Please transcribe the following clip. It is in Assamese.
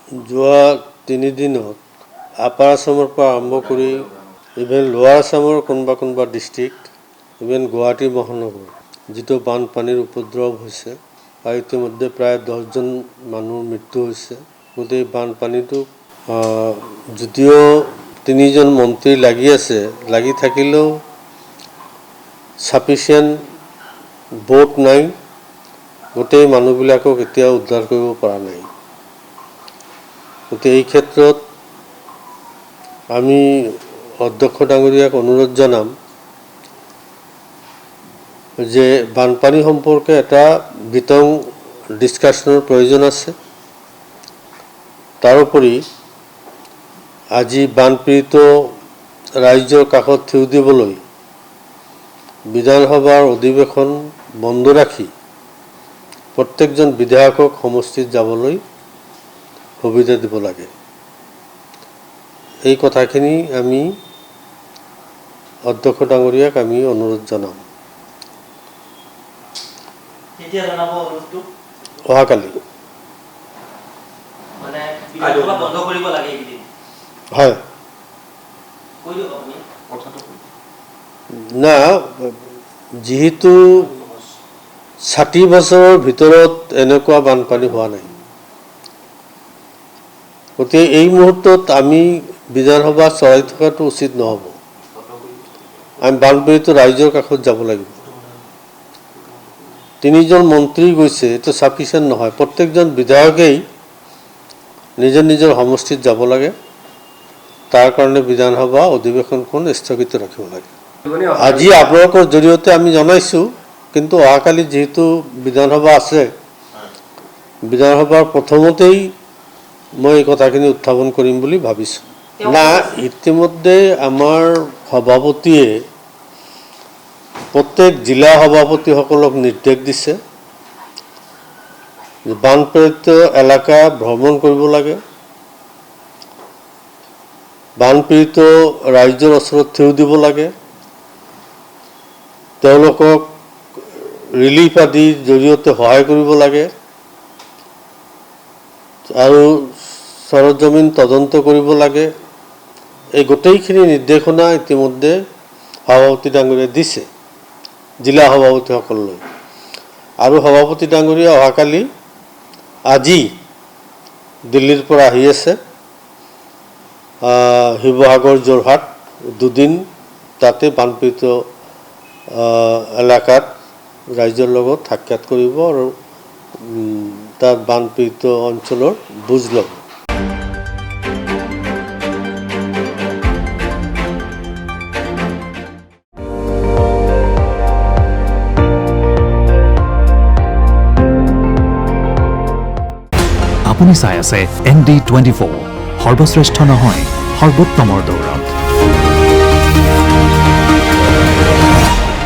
যোৱা 3 দিনত আপাৰ আসামৰ পৰা আৰম্ভ কৰি ইভেন লোৱাৰ আসামৰ কোনোবা ডিষ্ট্ৰিক্ট ইভেন গুৱাহাটী মহানগৰ যিটো বানপানীৰ উপদ্ৰৱ হৈছে আৰু ইতিমধ্যে প্ৰায় 10জন মানুহৰ মৃত্যু হৈছে। গোটেই বানপানীটো যদিও 3জন মন্ত্ৰী লাগি থাকিলেও সাফিচিয়েণ্ট বোট নাই, গোটেই মানুহবিলাকক এতিয়াও উদ্ধাৰ কৰিব পৰা নাই। গতিকে এই ক্ষেত্ৰত আমি অধ্যক্ষ ডাঙৰীয়াক অনুৰোধ জনাম যে বানপানী সম্পৰ্কে এটা বিতং ডিছকাশ্যনৰ প্ৰয়োজন আছে। তাৰোপৰি আজি বানপীড়িত ৰাইজৰ কাষত থিয় দিবলৈ বিধানসভাৰ অধিৱেশন বন্ধ ৰাখি প্ৰত্যেকজন বিধায়কক সমষ্টিত যাবলৈ সুবিধা দিব লাগে। এই কথাখিনি আমি অধ্যক্ষ ডাঙৰীয়াক আমি অনুৰোধ জনাম। অহাকালি হয় না, যিহেতু 60 বছৰৰ ভিতৰত এনেকুৱা বানপানী হোৱা নাই, গতিকে এই মুহূৰ্তত আমি বিধানসভা চলাই থকাটো উচিত নহ'ব। আমি বানপীড়িত ৰাইজৰ কাষত যাব লাগিব। 3জন মন্ত্ৰী গৈছে, এইটো সাফিচিয়েণ্ট নহয়। প্ৰত্যেকজন বিধায়কেই নিজৰ সমষ্টিত যাব লাগে। তাৰ কাৰণে বিধানসভা অধিৱেশনখন স্থগিত ৰাখিব লাগে। আজি আপোনালোকৰ জৰিয়তে আমি জনাইছোঁ, কিন্তু অহাকালি যিহেতু বিধানসভা আছে, বিধানসভাৰ প্ৰথমতেই মই এই কথাখিনি উত্থাপন কৰিম বুলি ভাবিছোঁ। না, ইতিমধ্যে আমাৰ সভাপতিয়ে প্ৰত্যেক জিলা সভাপতিসকলক নিৰ্দেশ দিছে যে বানপীড়িত এলেকা ভ্ৰমণ কৰিব লাগে, বানপীড়িত ৰাইজৰ ওচৰত থিয় দিব লাগে, তেওঁলোকক ৰিলিফ আদিৰ জৰিয়তে সহায় কৰিব লাগে আৰু সৰজমিন তদন্ত কৰিব লাগে। এই গোটেইখিনি নিৰ্দেশনা ইতিমধ্যে সভাপতি ডাঙৰীয়াই দিছে জিলা সভাপতিসকললৈ। আৰু সভাপতি ডাঙৰীয়া অহাকালি আজি দিল্লীৰ পৰা আহি আছে, শিৱসাগৰ যোৰহাট 2 দিন তাতে বানপীড়িত এলেকাত ৰাইজৰ লগত সাক্ষাৎ কৰিব আৰু তাত বানপীড়িত অঞ্চলৰ বুজ ল'ব। আপুনি চাই আছে ND24, সৰ্বশ্ৰেষ্ঠ নহয় সৰ্বোত্তমৰ দৌৰত।